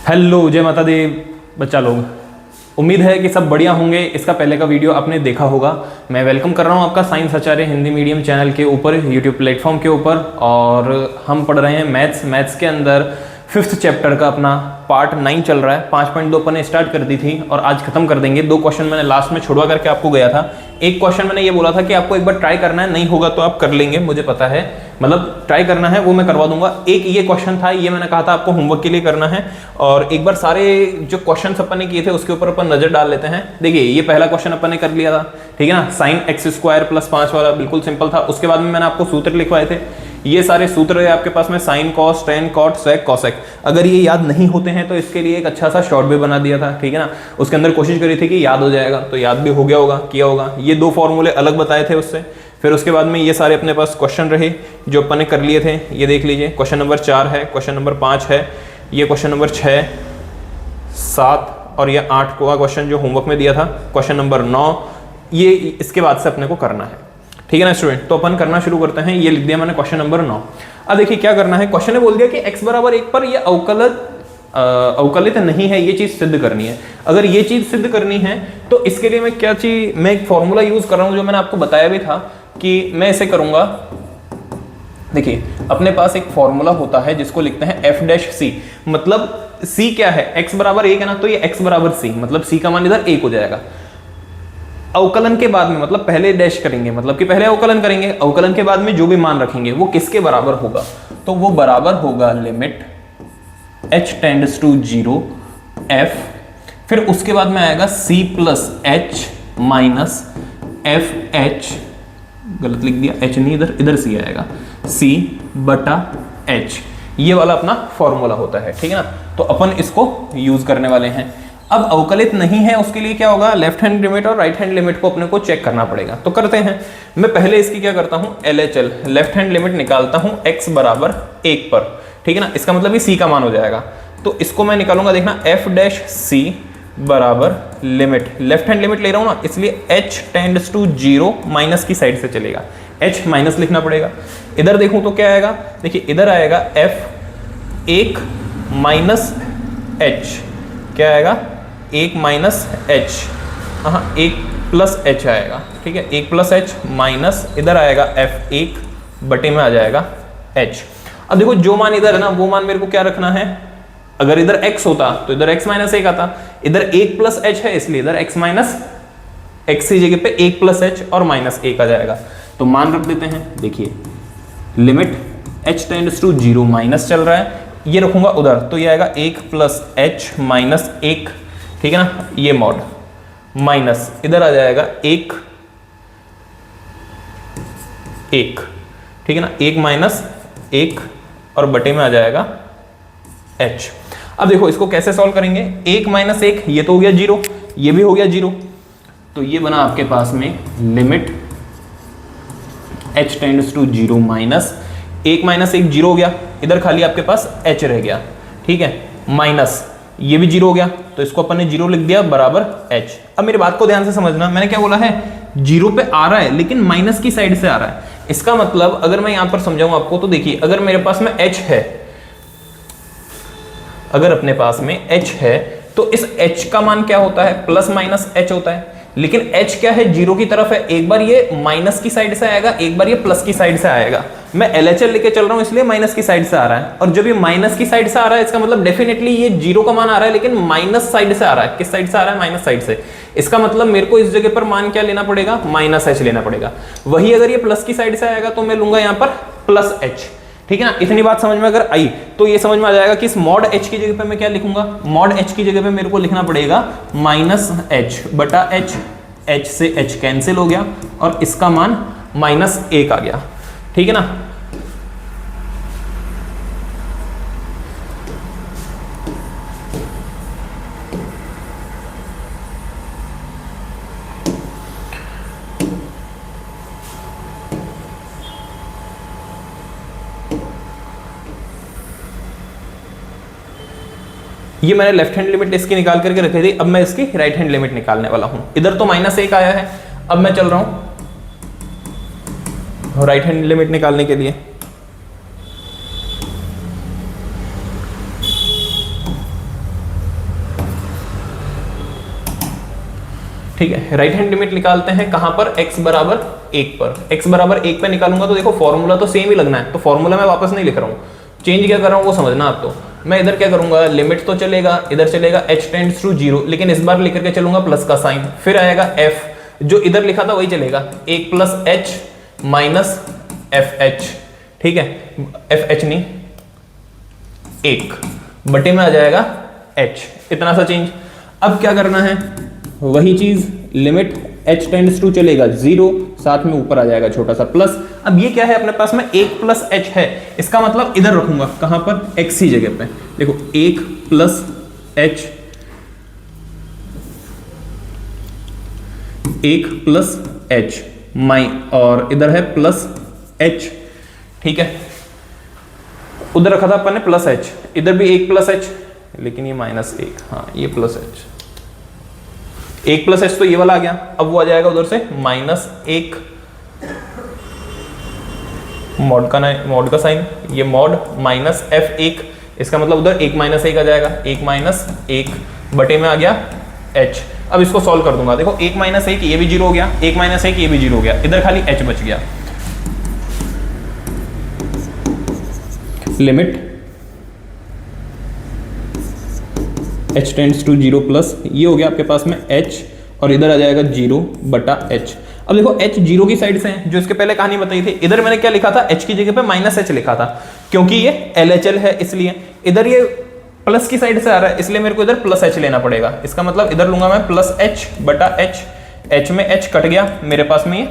Hello, जय माता दी बच्चा लोग। उम्मीद है कि सब बढ़िया होंगे। इसका पहले का वीडियो आपने देखा होगा। मैं वेलकम कर रहा हूँ आपका साइंस आचार्य हिंदी मीडियम चैनल के ऊपर, यूट्यूब प्लेटफॉर्म के ऊपर। और हम पढ़ रहे हैं मैथ्स के अंदर 5th चैप्टर का अपना पार्ट 9 चल रहा है। 5.2 अपन ने स्टार्ट कर दी थी और आज खत्म कर देंगे। 2 क्वेश्चन मैंने लास्ट में छुड़वा करके आपको गया था। एक क्वेश्चन मैंने ये बोला था कि आपको एक बार ट्राई करना है, नहीं होगा तो आप कर लेंगे, मुझे पता है, मतलब ट्राई करना है वो मैं करवा दूंगा। एक ये क्वेश्चन था, ये मैंने कहा था आपको होमवर्क के लिए करना है। और एक बार सारे जो क्वेश्चन अपन ने किए थे उसके ऊपर अपन नजर डाल लेते हैं। देखिए, ये पहला क्वेश्चन अपन ने कर लिया था, ठीक है ना, sin x² + 5 वाला, बिल्कुल सिंपल था। उसके बाद में मैंने आपको सूत्र लिखवाए थे। ये सारे सूत्र है आपके पास में, sin, cos, tan, cot, sec, cosec। अगर ये याद नहीं होते हैं तो इसके लिए एक अच्छा सा शॉर्ट भी बना दिया था, ठीक है ना। उसके अंदर कोशिश करी थी कि याद हो जाएगा, तो याद भी हो गया होगा, किया होगा। ये 2 फॉर्मूले अलग बताए थे उससे। फिर उसके बाद में ये सारे अपने पास क्वेश्चन रहे जो अपन ने कर लिए थे। ये देख लीजिए, क्वेश्चन नंबर 4 है, क्वेश्चन नंबर 5 है, ये क्वेश्चन नंबर 6, 7 और ये 8 का क्वेश्चन जो होमवर्क में दिया था, क्वेश्चन नंबर 9। ये इसके बाद से अपने को करना है, ठीक है ना स्टूडेंट। तो अपन करना शुरू करते हैं। ये लिख दिया मैंने क्वेश्चन नंबर 9। अब देखिए क्या करना है। क्वेश्चन ने बोल दिया कि x = 1 पर ये अवकलित नहीं है, ये चीज सिद्ध करनी है। अगर ये चीज सिद्ध करनी है तो इसके लिए मैं एक फॉर्मूला यूज कर रहा हूं जो मैंने आपको बताया भी था कि मैं ऐसे करूंगा। देखिए, अपने पास एक फॉर्मूला होता है जिसको लिखते हैं f'(c). मतलब c क्या है, x = 1 है ना, तो ये x = c, मतलब c का मान इधर 1 हो जाएगा। अवकलन के बाद में, मतलब पहले डैश करेंगे, मतलब कि पहले अवकलन करेंगे, अवकलन के बाद में जो भी मान रखेंगे वो किसके बराबर होगा, तो वो बराबर होगा limit h tends to 0 f, फिर उसके बाद में आएगा c + h minus f h, गलत लिख दिया, h नहीं, इधर c आएगा, c/h। ये वाला अपना फॉर्मूला होता है, ठीक है ना। तो अपन इसको यूज करने वाले हैं। अब अवकलित नहीं है, उसके लिए क्या होगा, लेफ्ट हैंड लिमिट और राइट हैंड लिमिट को अपने को चेक करना पड़ेगा। तो करते हैं। मैं पहले इसकी क्या करता हूं, LHL, लेफ्ट हैंड लिमिट निकालता हूं x = 1 पर, ठीक है ना। इसका मतलब ये c का मान हो जाएगा, तो इसको मैं निकालूंगा, देखना, f'(c) = limit, left hand limit ले रहा हूं ना, इसलिए h टेंड्स टू 0, माइनस की साइड से चलेगा, h माइनस लिखना पड़ेगा। इधर देखूं तो क्या आएगा, देखिए इधर आएगा f1 - h, क्या आएगा, 1 - h, हाँ 1 + h आएगा, ठीक है, 1 + h माइनस इधर आएगा f1 बटे में आ जाएगा h। अब देखो, जो मान इधर है ना, वो मान मेरे को क्या रखना है। अगर इधर x होता तो इधर x - 1 आता, इधर 1 + h है इसलिए इधर x की जगह पे 1 + h और -1 आ जाएगा। तो मान रख देते हैं। देखिए, limit h tends to 0, minus चल रहा है, ये रखूंगा उधर, तो ये आएगा 1 + h माइनस 1, ठीक है ना, ये मॉड माइनस इधर आ जाएगा 1, ठीक है ना, 1 - 1 और बटे में आ जाएगा h। अब देखो इसको कैसे सॉल्व करेंगे। 1 - 1, ये तो हो गया 0, ये भी हो गया 0, तो ये बना आपके पास में limit h tends to 0 minus 1 - 1 0 हो गया, इधर खाली आपके पास h रह गया, ठीक है, माइनस ये भी 0 हो गया, तो इसको अपन ने 0 लिख दिया बराबर h। अब मेरी बात को ध्यान से समझना, मैंने क्या बोला है, 0 पे आ रहा है लेकिन माइनस की साइड से आ रहा है। इसका मतलब अगर मैं यहां पर समझाऊं आपको, तो देखिए, अगर मेरे पास में h है, अगर अपने पास में h है तो इस h का मान क्या होता है, ±h होता है। लेकिन h क्या है, 0 की तरफ है, एक बार ये माइनस की साइड से आएगा, एक बार ये प्लस की साइड से आएगा। मैं LHL लेके चल रहा हूं इसलिए माइनस की साइड से आ रहा है, और जब ये माइनस की साइड से आ रहा है इसका मतलब डेफिनेटली ये 0 का मान आ रहा है, लेकिन माइनस साइड से आ रहा है। किस साइड से आ रहा है, माइनस साइड से। इसका मतलब मेरे को इस जगह पर मान क्या लेना पड़ेगा, -h लेना पड़ेगा। वही अगर ये प्लस की साइड से आएगा तो मैं लूंगा यहाँ पर +h, ठीक है ना। इतनी बात समझ में अगर आई तो ये समझ में आ जाएगा कि इस मॉड h की जगह पे मैं क्या लिखूंगा, मॉड h की जगह पे मेरे को लिखना पड़ेगा -h/h, h से h कैंसिल हो गया और इसका मान -1 आ गया, ठीक है ना। ये मैंने लेफ्ट हैंड लिमिट इसकी निकाल करके रखी थी, अब मैं इसकी राइट हैंड लिमिट निकालने वाला हूं। इधर तो -1 आया है, अब मैं चल रहा हूं राइट हैंड लिमिट निकालने के लिए। ठीक है, राइट हैंड लिमिट निकालते हैं कहां पर, x बराबर 1 पर। x बराबर 1 पे निकालूंगा तो देखो फॉर्मूला तो सेम ही लगना है, तो फॉर्मूला मैं वापस नहीं लिख रहा हूं, चेंज क्या कर रहा हूं वो समझना आप। तो मैं इधर क्या करूंगा, लिमिट तो चलेगा, इधर चलेगा h टेंड्स टू 0, लेकिन इस बार लिख करके चलूंगा प्लस का साइन, फिर आएगा f, जो इधर लिखा था वही चलेगा, 1 plus h minus F H, ठीक है, एफ एच नहीं 1 बटे में आ जाएगा h, इतना सा चेंज। अब क्या करना है, वही चीज, लिमिट h टेंड्स टू चलेगा 0, साथ में ऊपर आ जाएगा छोटा सा प्लस। अब ये क्या है अपने पास में, 1 प्लस h है, इसका मतलब इधर रखूंगा कहां पर, x ही जगह पे, देखो 1 प्लस h, 1 प्लस h और इधर है प्लस h, ठीक है, उधर रखा था अपन ने प्लस h, इधर भी 1 प्लस h, लेकिन ये माइनस 1, हाँ ये प्लस h, 1 प्लस h तो ये वाला आ गया, अब वो आ जाएगा उधर से माइनस 1, मॉड का साइन, ये मॉड माइनस f1, इसका मतलब उधर 1 माइनस 1 आ जाएगा, 1 माइनस 1 बटे में आ गया h। अब इसको सॉल्व कर दूंगा, देखो 1 माइनस 1 ये भी 0 हो गया, 1 माइनस 1 ये भी 0 हो गया, इधर खाली h बच गया। Limit h tends to 0 plus, ये हो गया आपके पास में h, और इधर आ जाएगा 0 बटा h। अब देखो h 0 की साइड से है, जो इसके पहले कहानी बताई थी, इधर मैंने क्या लिखा था, h की जगह पे माइनस h लिखा था, क्योंकि ये LHL है इसलिए। इधर ये प्लस की साइड से आ रहा है, इसलिए मेरे को इधर प्लस h लेना पड़ेगा, इसका मतलब इधर लूंगा मैं प्लस h बटा h, h में h कट गया, मेरे पास में ये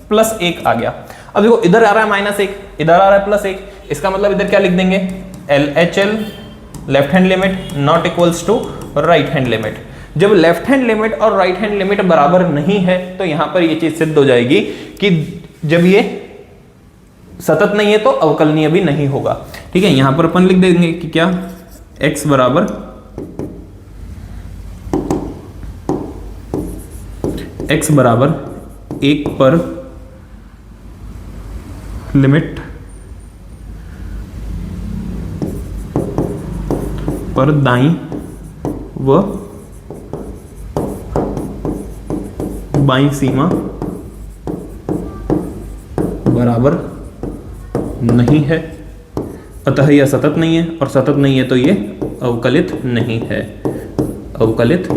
प्लस 1 आ गया। अब देखो इधर आ रहा है माइनस 1, इधर आ रहा है प्लस 1, इसका मतलब इधर क्या लिख देंगे, LHL left hand limit not equals to right hand limit. जब लेफ्ट हैंड लिमिट और राइट हैंड लिमिट बराबर नहीं है तो यहां पर ये चीज सिद्ध हो जाएगी कि जब ये सतत नहीं है तो अवकलनीय भी नहीं होगा, ठीक है। यहां पर अपन लिख देंगे कि क्या, x बराबर x बराबर 1 पर लिमिट पर दाईं व बाईं सीमा बराबर नहीं है, अतः यह सतत नहीं है, और सतत नहीं है तो ये अवकलित नहीं है, अवकलित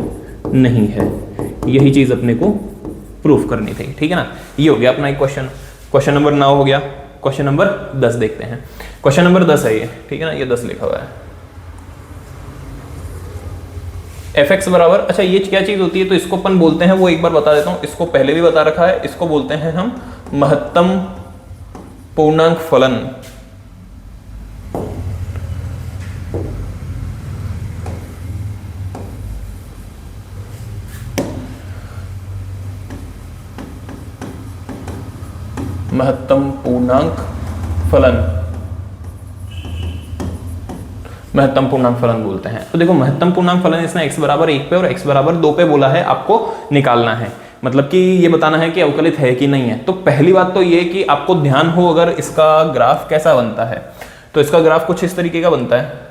नहीं है। यही चीज अपने को प्रूफ करनी थी, ठीक है ना। ये हो गया अपना एक क्वेश्चन, क्वेश्चन नंबर 9 हो गया। क्वेश्चन नंबर 10 देखते हैं। क्वेश्चन नंबर 10 है ये, ठीक है ना, ये 10 लिखा हुआ है। fx बराबर, अच्छा ये क्या चीज होती है, तो इसको अपन बोलते हैं, वो एक बार बता देता हूं, इसको पहले भी बता रखा है, इसको बोलते हैं हम महत्तम पूर्णांक फलन। महत्तम पूर्णांक फलन, महत्तम पूर्णांक फलन बोलते हैं। तो देखो महत्तम पूर्णांक फलन इसने x बराबर 1 पे और x बराबर 2 पे बोला है, आपको निकालना है, मतलब कि ये बताना है कि अवकलित है कि नहीं है। तो पहली बात तो ये कि आपको ध्यान हो अगर इसका ग्राफ कैसा बनता है, तो इसका ग्राफ कुछ इस तरीके का बनता है।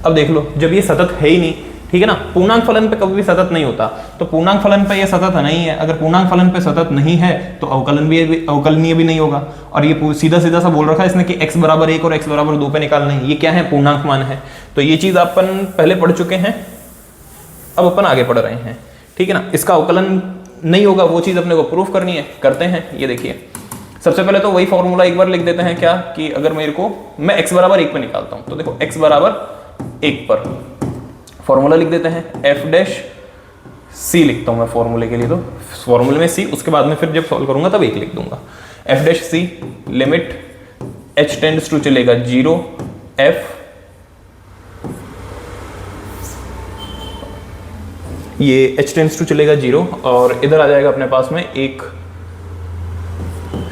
अब देख लो, जब ये सतत है ही नहीं, ठीक है ना, पूर्णांक फलन पे कभी भी सतत नहीं होता, तो पूर्णांक फलन पे ये सतत नहीं है। अगर पूर्णांक फलन पे सतत नहीं है तो अवकलनीय भी नहीं होगा। और ये सीधा सीधा सा बोल रखा है इसने कि x बराबर 1 और x बराबर 2 पे निकालना है। ये क्या है, पूर्णांक मान है। तो ये चीज अपन पहले पढ़ चुके हैं, अब अपन आगे पढ़ रहे हैं, ठीक है ना। इसका अवकलन नहीं होगा, वो चीज अपने को प्रूफ करनी है, करते हैं। ये देखिए, सबसे पहले तो वही फॉर्मूला एक बार लिख देते हैं, क्या कि अगर मेरे को मैं x बराबर 1 पे निकालता हूं, तो देखो x बराबर 1 पर फॉर्मूला लिख देते हैं, एफ डैश सी लिखता हूं मैं फॉर्मूले के लिए, तो फॉर्मूले में सी, उसके बाद में फिर जब सॉल्व करूंगा तब 1 लिख दूंगा। F dash c limit h tends to चलेगा 0, f ये h टेंड्स टू चलेगा 0, और इधर आ जाएगा अपने पास में एक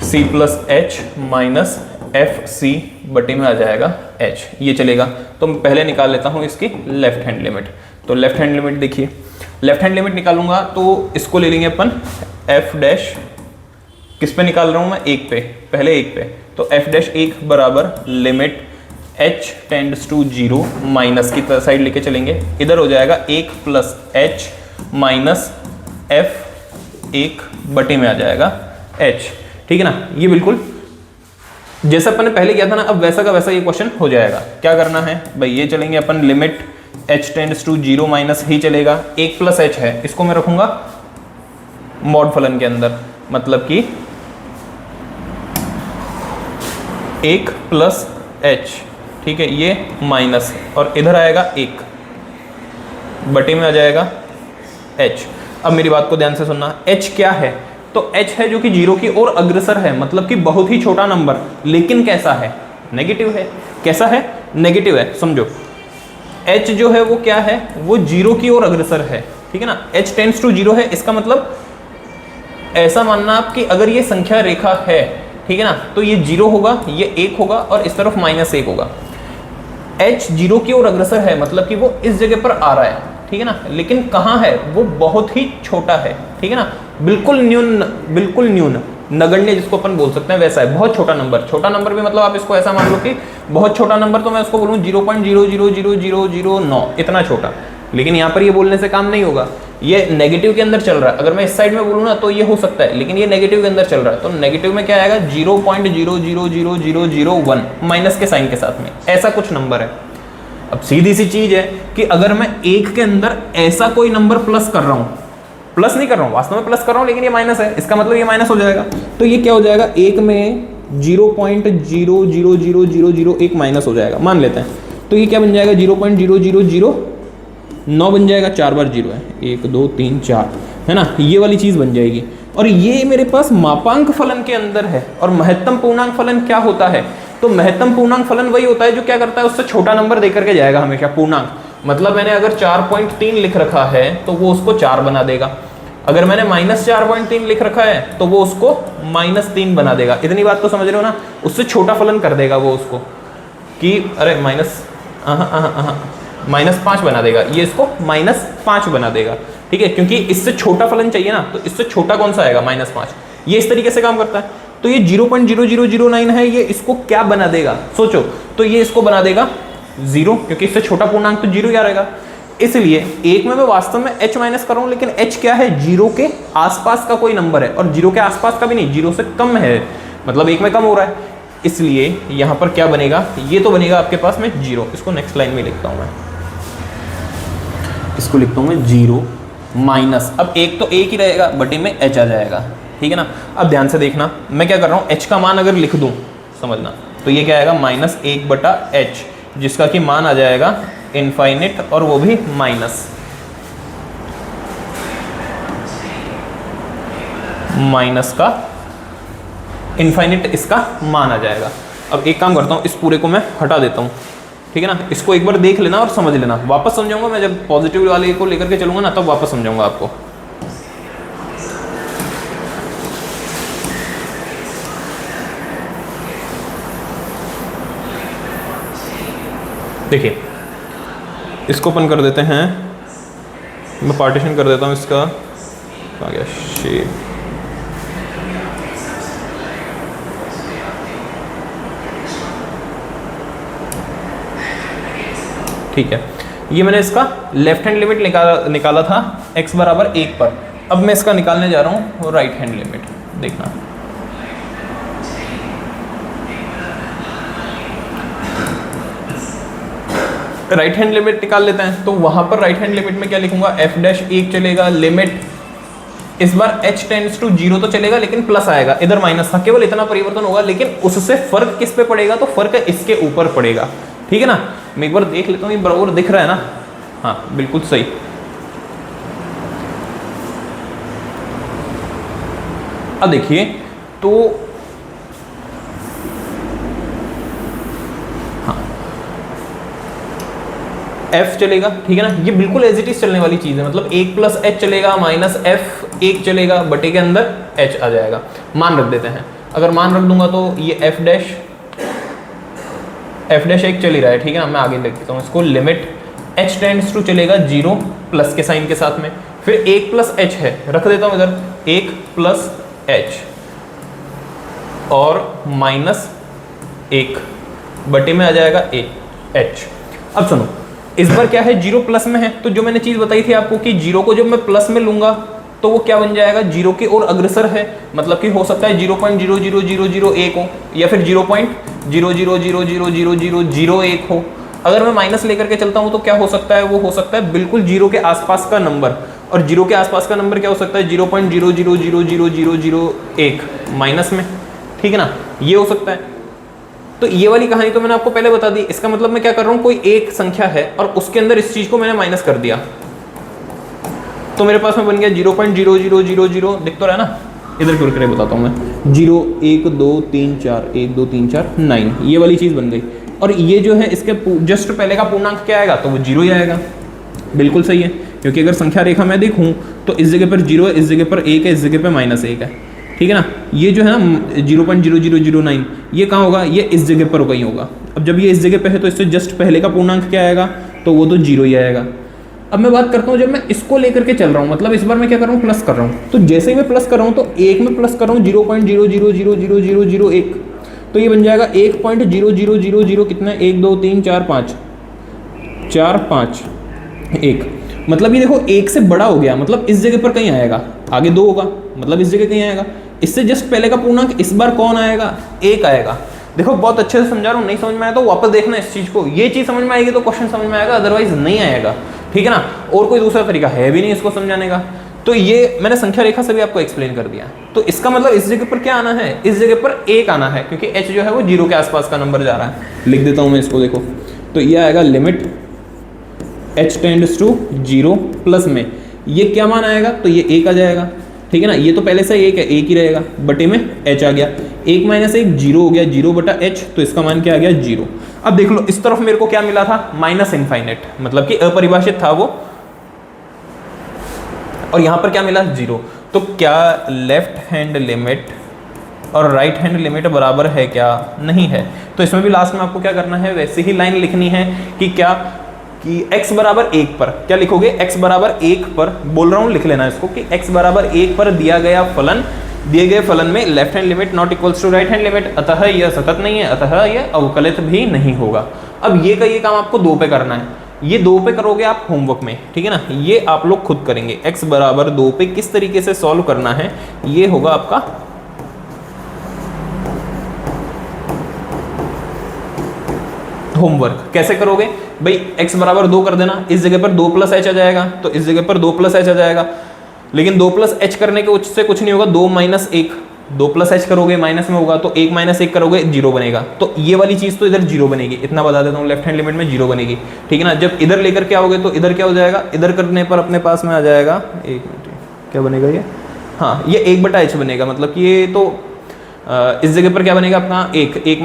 c plus h minus f c बटे में आ जाएगा h, ये चलेगा। तो मैं पहले निकाल लेता हूं इसकी लेफ्ट हैंड लिमिट। तो लेफ्ट हैंड लिमिट देखिए, लेफ्ट हैंड लिमिट निकालूंगा तो इसको ले लेंगे अपन f डैश किस पे निकाल रहा हूं मैं, एक पे, पहले एक पे, तो एफ डैश एक बराबर limit h tends to 0 minus की साइड लेके चलेंगे, इधर हो जाएगा 1 प्लस h माइनस f 1 बटे में आ जाएगा h, ठीक है ना। ये बिल्कुल जैसा अपन ने पहले किया था ना, अब वैसा का वैसा ये क्वेश्चन हो जाएगा। क्या करना है भाई, ये चलेंगे अपन limit h tends to 0 minus ही चलेगा, 1 प्लस h है, इसको मैं रखूंगा मॉड फलन के अंदर, मतलब कि 1 प्लस h, ठीक है, ये माइनस और इधर आएगा 1 बटे में आ जाएगा h। अब मेरी बात को ध्यान से सुनना, h क्या है, तो h है जो कि 0 की ओर अग्रसर है, मतलब कि बहुत ही छोटा नंबर, लेकिन कैसा है, नेगेटिव है। कैसा है, नेगेटिव है, समझो। h जो है वो क्या है, वो 0 की ओर अग्रसर है, ठीक है ना। h टेंड्स टू 0 है, इसका मतलब ऐसा मानना आप कि अगर ये संख्या रेखा है, ठीक है ना, तो ये 0 होगा, ये 1 होगा और इस तरफ -1 होगा। h 0 की ओर अग्रसर है, मतलब कि वो इस जगह पर आ रहा है, ठीक है ना, लेकिन कहाँ है, वो बहुत ही छोटा है, ठीक है ना, बिल्कुल न्यून नगण्य जिसको अपन बोल सकते हैं वैसा है, बहुत छोटा नंबर। छोटा नंबर भी मतलब आप इसको ऐसा मान लो कि बहुत छोटा नंबर, तो मैं उसको बोलूँ 0.0000009, इतना छोटा। लेकिन यहाँ पर ये बोलने से काम नहीं होगा, ये नेगेटिव के अंदर चल रहा है। अगर मैं इस साइड में बोलूँ ना तो ये हो सकता है, लेकिन ये नेगेटिव के अंदर चल रहा है, तो नेगेटिव में क्या आएगा, 0.0000001 माइनस के साइन के साथ में, ऐसा कुछ नंबर है। अब सीधी सी चीज है कि अगर मैं 1 के अंदर ऐसा कोई नंबर प्लस कर रहा हूं, प्लस नहीं कर रहा हूं, वास्तव में प्लस कर रहा हूं, लेकिन ये माइनस है, इसका मतलब ये माइनस हो जाएगा। तो ये क्या हो जाएगा, 1 में 0.00001 माइनस हो जाएगा, मान लेते हैं। तो ये क्या बन जाएगा, 0.0009 बन जाएगा, 4 बार 0 है, 1 2 3 4, है ना, ये वाली चीज बन जाएगी। और ये मेरे पास मापांक फलन के अंदर है। और महत्तम पूर्णांक फलन क्या होता है, तो महत्तम पूर्णांक फलन वही होता है जो क्या करता है, उससे छोटा नंबर देकर के जाएगा हमेशा पूर्णांक। मतलब मैंने अगर 4.3 लिख रखा है तो वो उसको 4 बना देगा, अगर मैंने -4.3 लिख रखा है तो वो उसको -3 बना देगा। इतनी बात तो समझ रहे हो ना, उससे छोटा फलन कर देगा वो उसको, कि अरे -5 बना देगा, ये इसको -5 बना देगा, ठीक है, क्योंकि इससे छोटा फलन चाहिए ना, तो इससे छोटा कौन सा आएगा, -5। ये इस तरीके से काम करता है। तो ये 0.0009 है, ये इसको क्या बना देगा, सोचो, तो ये इसको बना देगा 0, क्योंकि इससे छोटा पूर्णांक तो 0 ही आ रहेगा। इसलिए 1 में मैं वास्तव में h माइनस कर रहा हूं, लेकिन h क्या है, 0 के आसपास का कोई नंबर है, और 0 के आसपास का भी नहीं, 0 से कम है, मतलब 1 में कम हो रहा है। इसलिए यहां पर क्या बनेगा, ये तो बनेगा आपके पास में 0। इसको नेक्स्ट लाइन में लिखता हूं मैं, इसको लिखता हूं मैं 0 माइनस, अब 1 तो 1 ही रहेगा, बटे में h आ जाएगा, ठीक है ना। अब ध्यान से देखना, मैं क्या कर रहा हूं, h का मान अगर लिख दूं, समझना, तो ये क्या आएगा, -1/h, जिसका कि मान आ जाएगा इनफाइनिट, और वो भी माइनस का इनफाइनिट, इसका मान आ जाएगा। अब एक काम करता हूँ, इस पूरे को मैं हटा देता हूँ, ठीक है ना। इसको एक बार देख लेना और समझ लेना, वापस समझाऊंगा मैं, जब पॉजिटिव वाले को लेकर के चलूंगा ना, तब वापस समझाऊंगा आपको। देखिए, इसको अपन कर देते हैं, मैं पार्टीशन कर देता हूँ इसका, आ गया शेप, ठीक है। ये मैंने इसका लेफ्ट हैंड लिमिट निकाला था x बराबर 1 पर। अब मैं इसका निकालने जा रहा हूँ राइट हैंड लिमिट, देखना। राइट हैंड लिमिट निकाल लेते हैं, तो वहां पर राइट हैंड लिमिट में क्या लिखूंगा, f डैश 1 चलेगा, लिमिट इस बार h टेंड्स टू 0 तो चलेगा, लेकिन प्लस आएगा, इधर माइनस था, केवल इतना परिवर्तन होगा, लेकिन उससे फर्क किस पे पड़ेगा, तो फर्क इसके ऊपर पड़ेगा, ठीक है ना। मैं एक बार देख लेता हूँ, ये बराबर दिख रहा है ना, हाँ बिल्कुल सही। अब देखिए, तो f चलेगा, ठीक है ना, ये बिल्कुल एज इट इज चलने वाली चीज है, मतलब 1 प्लस h चलेगा, माइनस f 1 चलेगा, बटे के अंदर h आ जाएगा। मान रख देते हैं, अगर मान रख दूंगा तो ये f डैश 1 चल ही रहा है, ठीक है ना। मैं आगे लिख देता हूँ इसको, लिमिट h टेंड्स टू चलेगा 0 प्लस के साइन के साथ में, फिर 1 प्लस h है, रख देता हूँ इधर 1 प्लस h, और -1 बटे में आ जाएगा h। अब सुनो, इस बार क्या है, जीरो प्लस में है, तो जो मैंने चीज बताई थी आपको कि जीरो को जब मैं प्लस में लूंगा तो वो क्या बन जाएगा, जीरो की ओर अग्रसर है, मतलब कि हो सकता है 0.00001 हो या फिर 0.0000001 हो। अगर मैं माइनस लेकर के चलता हूं तो क्या हो सकता है, वो हो सकता है बिल्कुल जीरो के आसपास का नंबर, और जीरो के आसपास का नंबर क्या हो सकता है, 0.0000001 माइनस में, ठीक है ना, ये हो सकता है। तो ये वाली कहानी तो मैंने आपको पहले बता दी। इसका मतलब मैं क्या कर रहा हूं, कोई एक संख्या है और उसके अंदर इस चीज को मैंने माइनस कर दिया, तो मेरे पास में बन गया 0.0000, दिख तो रहा है ना, इधर क्यों करके बताता हूँ मैं, 0 1 2 3 4 1 2 3 4 9, ये वाली चीज बन गई। और ये जो है इसके जस्ट पहले का पूर्णांक क्या आएगा, तो वो 0 ही आएगा। बिल्कुल सही है, क्योंकि अगर संख्या रेखा मैं देखूं तो इस जगह पर 0 है, इस जगह पर 1 है, इस जगह पर -1 है, ठीक है ना। ये जो है ना 0.0009, ये कहाँ होगा, ये इस जगह पर कहीं होगा। अब जब ये इस जगह पे है तो इससे जस्ट पहले का पूर्णांक क्या आएगा, तो वो तो 0 ही आएगा। अब मैं बात करता हूँ जब मैं इसको लेकर के चल रहा हूँ, मतलब इस बार मैं क्या कर रहा हूँ, प्लस कर रहा हूँ, तो जैसे ही मैं प्लस कर रहा हूँ तो एक में प्लस कर रहा हूँ 0.00000001, तो ये बन जाएगा 1.0000 कितना, 1 2 3 4 5 1, मतलब ये देखो एक से बड़ा हो गया, मतलब इस जगह पर कहीं आएगा, आगे 2 होगा, मतलब इस जगह कहीं आएगा, इससे जस्ट पहले का पूर्णांक इस बार कौन आएगा, 1 आएगा। देखो बहुत अच्छे से समझा रहा हूँ, नहीं समझ में आया तो वापस देखना इस चीज को, ये चीज समझ में आएगी तो क्वेश्चन समझ में आएगा, अदरवाइज नहीं आएगा, ठीक है ना। और कोई दूसरा तरीका है भी नहीं इसको समझाने का। तो ये मैंने संख्या रेखा से भी आपको एक्सप्लेन कर दिया। तो इसका मतलब इस जगह पर क्या आना है, इस जगह पर 1 आना है, क्योंकि h जो है वो 0 के आसपास का नंबर जा रहा है। लिख देता हूं मैं इसको, देखो तो ये आएगा limit h tends to 0 plus में ये क्या मान आएगा, तो ये 1 आ जाएगा, ठीक है ना। ये तो पहले से 1 है, 1 ही रहेगा, बटे में h आ गया, 1 - 1 0 हो गया, 0 बटा h, तो इसका मान क्या आ गया, 0। अब देख लो इस तरफ मेरे को क्या मिला था, -∞, मतलब कि अपरिभाषित था वो, और यहां पर क्या मिला, 0। तो क्या लेफ्ट हैंड लिमिट और राइट हैंड लिमिट बराबर है क्या, नहीं है। तो इसमें भी लास्ट में आपको क्या करना है, वैसे ही लाइन लिखनी है कि क्या, कि x बराबर 1 पर क्या लिखोगे, x बराबर 1 पर, बोल रहा हूं लिख लेना इसको, कि x बराबर 1 पर दिया गया फलन, दिए गए फलन में left hand limit not equals to right hand limit, अतः यह सतत नहीं है, अतः यह अवकलित भी नहीं होगा। अब ये का ये काम आपको 2 पे करना है, ये 2 पे करोगे आप होमवर्क में, ठीक है ना, ये आप लोग खुद करेंगे। x बराबर 2 पे किस तरीके से सॉल्व करना है, ये होगा आपका होमवर्क। कैसे करोगे भाई, x बराबर 2 कर देना, इस जगह पर 2 + h आ जाएगा, तो इस जगह पर 2 + h आ जाएगा, लेकिन 2 + h करने के उससे कुछ नहीं होगा, 2 - 1, 2 + h करोगे माइनस में होगा, तो 1 - 1 करोगे 0 बनेगा, तो ये वाली चीज तो इधर 0 बनेगी, इतना बता देता हूँ, लेफ्ट हैंड लिमिट में 0 बनेगी, ठीक है ना। जब इधर लेकर के आओगे तो इधर क्या हो जाएगा, इधर करने पर अपने पास में आ जाएगा, एक मिनट क्या बनेगा ये, हाँ ये 1/h बनेगा, मतलब कि ये तो इस जगह पर क्या बनेगा अपना 1 - 1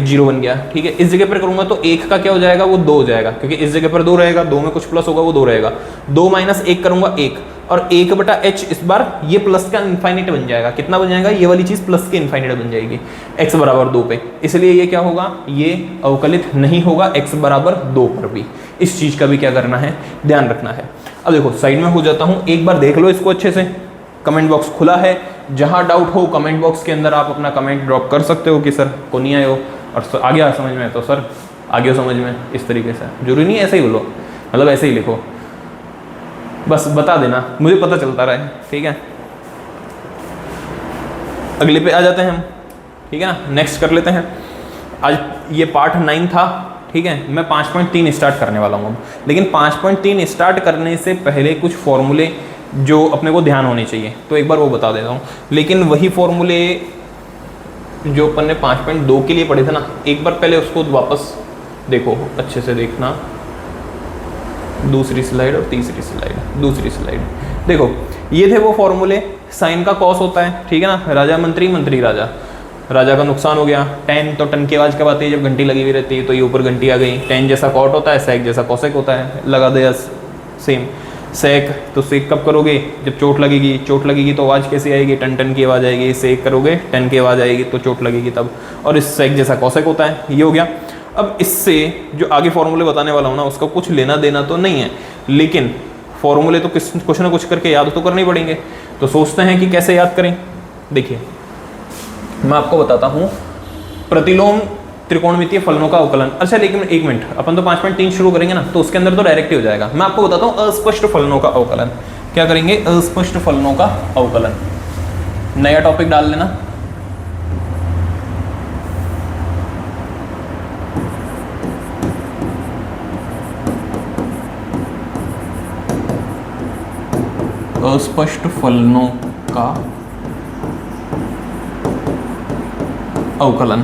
0 बन गया, ठीक है। इस जगह पर करूंगा तो 1 का क्या हो जाएगा, वो 2 हो जाएगा, क्योंकि इस जगह पर 2 रहेगा, 2 में कुछ प्लस होगा वो 2 रहेगा, 2 - 1 करूंगा 1, और 1/h इस बार ये प्लस का इनफाइनाइट बन जाएगा, कितना बन जाएगा, ये वाली चीज प्लस के इनफाइनाइट बन जाएगी x बराबर 2 पे, इसलिए ये क्या होगा, ये अवकलित नहीं होगा x बराबर 2 पर भी। इस चीज का भी क्या करना है, ध्यान रखना है। अब देखो साइड में हो जाता हूँ, एक बार देख लो इसको अच्छे से, कमेंट बॉक्स खुला है, जहां डाउट हो कमेंट बॉक्स के अंदर आप अपना कमेंट ड्रॉप कर सकते हो कि सर को नहीं आए हो, और आ गया समझ में तो सर आ गया समझ में, इस तरीके से जरूरी नहीं ऐसे ही बोलो, मतलब ऐसे ही लिखो, बस बता देना, मुझे पता चलता रहे, ठीक है। अगले पे आ जाते हैं हम, ठीक है ना, नेक्स्ट कर लेते हैं। आज ये पार्ट 9 था, ठीक है। मैं 5.3 स्टार्ट करने वाला हूँ अब, लेकिन 5.3 स्टार्ट करने से पहले कुछ फॉर्मूले जो अपने को ध्यान होने चाहिए, तो एक बार वो बता देता हूँ। लेकिन वही फॉर्मूले जो अपन ने 5.2 के लिए पढ़े थे ना, एक बार पहले उसको वापस देखो, अच्छे से देखना, दूसरी स्लाइड और तीसरी स्लाइड, दूसरी स्लाइड देखो, ये थे वो फॉर्मूले। साइन का कॉस होता है, ठीक है ना, राजा मंत्री, मंत्री राजा, राजा का नुकसान हो गया, टेन तो टन की आवाज कब आती है, जब घंटी लगी हुई रहती है, तो ये ऊपर घंटी आ गई। टेन जैसा कॉट होता है, सेक जैसा कोसेक होता है, लगा दिया सेम। सेक तो सेक कब करोगे, जब चोट लगेगी, चोट लगेगी तो आवाज़ कैसी आएगी, टन टन की आवाज़ आएगी। सेक करोगे टन की आवाज़ आएगी तो चोट लगेगी तब, और इस सेक जैसा कोसेक होता है, ये हो गया। अब इससे जो आगे फॉर्मूले बताने वाला हूँ ना, उसका कुछ लेना देना तो नहीं है, लेकिन फॉर्मूले तो कुछ ना कुछ करके याद तो करने ही पड़ेंगे। तो सोचते हैं कि कैसे याद करें। देखिए मैं आपको बताता हूँ प्रतिलोम त्रिकोणमितीय फलनों का अवकलन। अच्छा लेकिन एक मिनट, अपन तो 5.3 शुरू करेंगे ना, तो उसके अंदर तो डायरेक्ट ही हो जाएगा। मैं आपको बताता हूँ अस्पष्ट फलनों का अवकलन। क्या करेंगे? अस्पष्ट फलनों का अवकलन, नया टॉपिक डाल लेना। अस्पष्ट फलनों का अवकलन।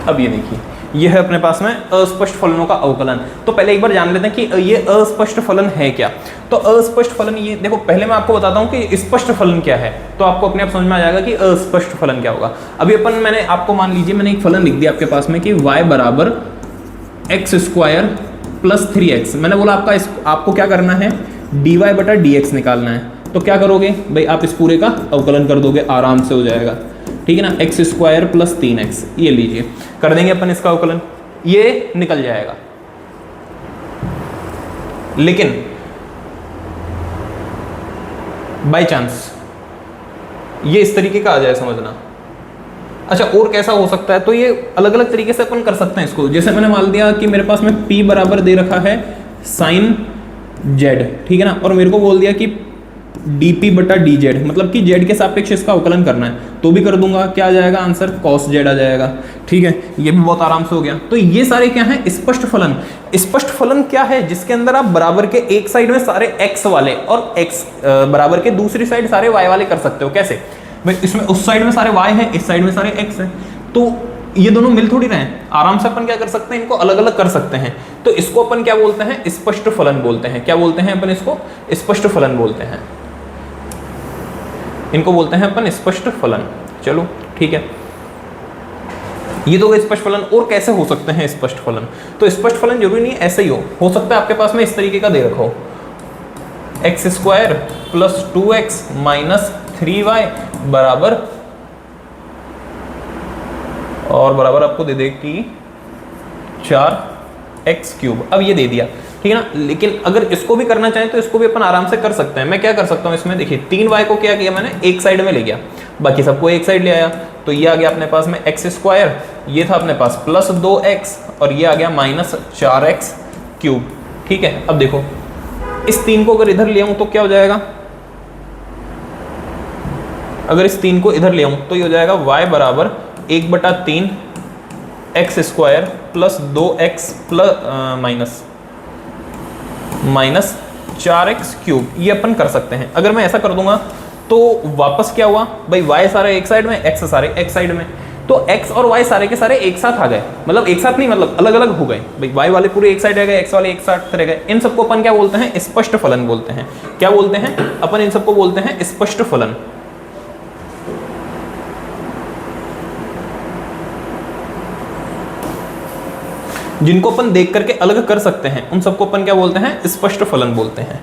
अब ये देखिए, ये है अपने पास में अस्पष्ट फलनों का अवकलन। तो पहले एक बार जान लेते हैं कि ये अस्पष्ट फलन है क्या। तो अस्पष्ट फलन, ये देखो पहले मैं आपको बताता हूँ कि स्पष्ट फलन क्या है, तो आपको अपने आप समझ में आ जाएगा कि अस्पष्ट फलन क्या होगा। अभी मैंने आपको, मान लीजिए मैंने एक फलन लिख दिया आपके पास में कि y बराबर एक्स स्क्वायर प्लस 3x। मैंने बोला आपको क्या करना है, dy बटा dx निकालना है। तो क्या करोगे भाई, आप इस पूरे का अवकलन कर दोगे, आराम से हो जाएगा, ठीक है ना। एक्स स्क्वायर प्लस 3x, ये लीजिए, कर देंगे अपन इसका अवकलन, ये निकल जाएगा। लेकिन बाय चांस ये इस तरीके का आ जाए, समझना। अच्छा, और कैसा हो सकता है? तो ये अलग अलग तरीके से अपन कर सकते हैं इसको। जैसे मैंने मान लिया कि मेरे पास में p बराबर दे रखा है साइन z, ठीक है ना, और मेरे को बोल दिया कि dp बटा dz, मतलब कि z के सापेक्ष इसका अवकलन करना है, तो भी कर दूंगा। क्या आ जाएगा आंसर? cos z आ जाएगा, ठीक है। ये भी बहुत आराम से हो गया। तो ये सारे क्या हैं? स्पष्ट फलन। स्पष्ट फलन क्या है? जिसके अंदर आप बराबर के एक साइड में सारे x वाले और x बराबर के दूसरी साइड सारे y वाले कर सकते हो। कैसे भाई? इसमें उस साइड में सारे y है, इस साइड में सारे x है, तो ये दोनों मिल थोड़ी रहे हैं। आराम से अपन क्या कर सकते हैं, इनको अलग अलग कर सकते हैं। तो इसको अपन क्या बोलते हैं? स्पष्ट फलन बोलते हैं। क्या बोलते हैं अपन इसको? स्पष्ट फलन बोलते हैं। इनको बोलते हैं अपन स्पष्ट फलन। चलो ठीक है, ये तो स्पष्ट फलन। और कैसे हो सकते हैं स्पष्ट फलन? तो स्पष्ट फलन जरूरी नहीं ऐसे ही हो सकता है आपके पास में इस तरीके का दे रखा हो, x square plus 2x minus 3y बराबर, और बराबर आपको दे दे कि 4x क्यूब। अब ये दे दिया, ठीक है ना। लेकिन अगर इसको भी करना चाहें तो इसको भी अपन आराम से कर सकते हैं। मैं क्या कर सकता हूं इसमें, देखिए 3y को क्या किया मैंने, एक साइड में ले गया, बाकी सबको एक साइड ले आया, तो ये आ गया अपने पास में एक्स स्क्वायर, ये था अपने पास प्लस 2x, और ये आ गया माइनस 4x क्यूब, ठीक है। अब देखो इस 3 को अगर इधर ले आऊं तो क्या हो जाएगा? अगर इस 3 को इधर ले आऊं तो ये हो जाएगा y बराबर 1/3 x square plus 2x plus minus 4x cube. ये अपन कर सकते हैं। अगर मैं ऐसा कर दूंगा तो वापस क्या हुआ भाई, y सारे एक साइड में, x सारे एक साइड में, तो x और y सारे के सारे एक साथ आ गए। मतलब एक साथ नहीं, मतलब अलग अलग हो गए भाई। y वाले पूरे एक साइड रह गए, x वाले एक साथ रह गए। इन सबको अपन क्या बोलते हैं? स्पष्ट फलन बोलते हैं। क्या बोलते हैं अपन? इन सबको बोलते हैं स्पष्ट फलन। जिनको अपन देख करके अलग कर सकते हैं उन सबको अपन क्या बोलते हैं? स्पष्ट फलन बोलते हैं।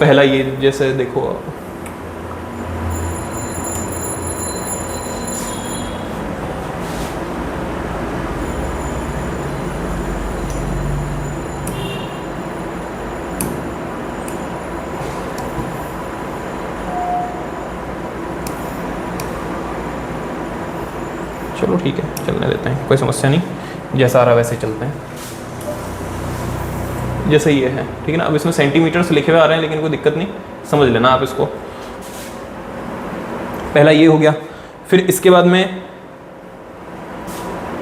पहला ये जैसे देखो, चलो ठीक है, चलने देते हैं, कोई समस्या नहीं, जैसा आ रहा वैसे चलते हैं। जैसे ये है, ठीक है ना। अब इसमें सेंटीमीटर्स लिखे हुए आ रहे हैं, लेकिन कोई दिक्कत नहीं, समझ लेना आप इसको। पहला ये हो गया, फिर इसके बाद में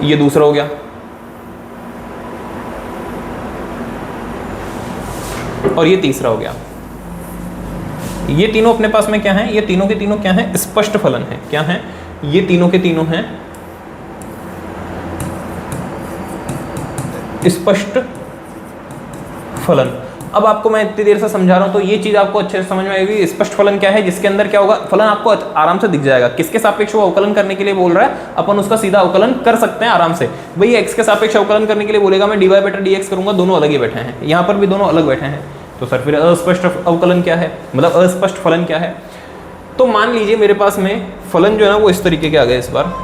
ये दूसरा हो गया, और ये तीसरा हो गया। ये तीनों अपने पास में क्या है? ये तीनों के तीनों क्या है? स्पष्ट फलन है। क्या है? ये तीनों के तीनों हैं स्पष्ट फलन। अब आपको मैं इतनी देर से समझा रहा हूं तो ये चीज आपको अच्छे से समझ में आएगी। स्पष्ट फलन क्या है, जिसके अंदर क्या होगा, फलन आपको आराम से दिख जाएगा। किसके सापेक्ष वो अवकलन करने के लिए बोल रहा है, अपन उसका सीधा अवकलन कर सकते हैं आराम से। भाई एक्स के सापेक्ष अवकलन करने के लिए बोलेगा, मैं dy बटा dx करूंगा, दोनों अलग ही बैठे हैं, यहाँ पर भी दोनों अलग बैठे हैं। तो सर फिर अस्पष्ट अवकलन क्या है, मतलब अस्पष्ट फलन क्या है। तो मान लीजिए मेरे पास में फलन जो है ना वो इस तरीके के आ गए। इस बार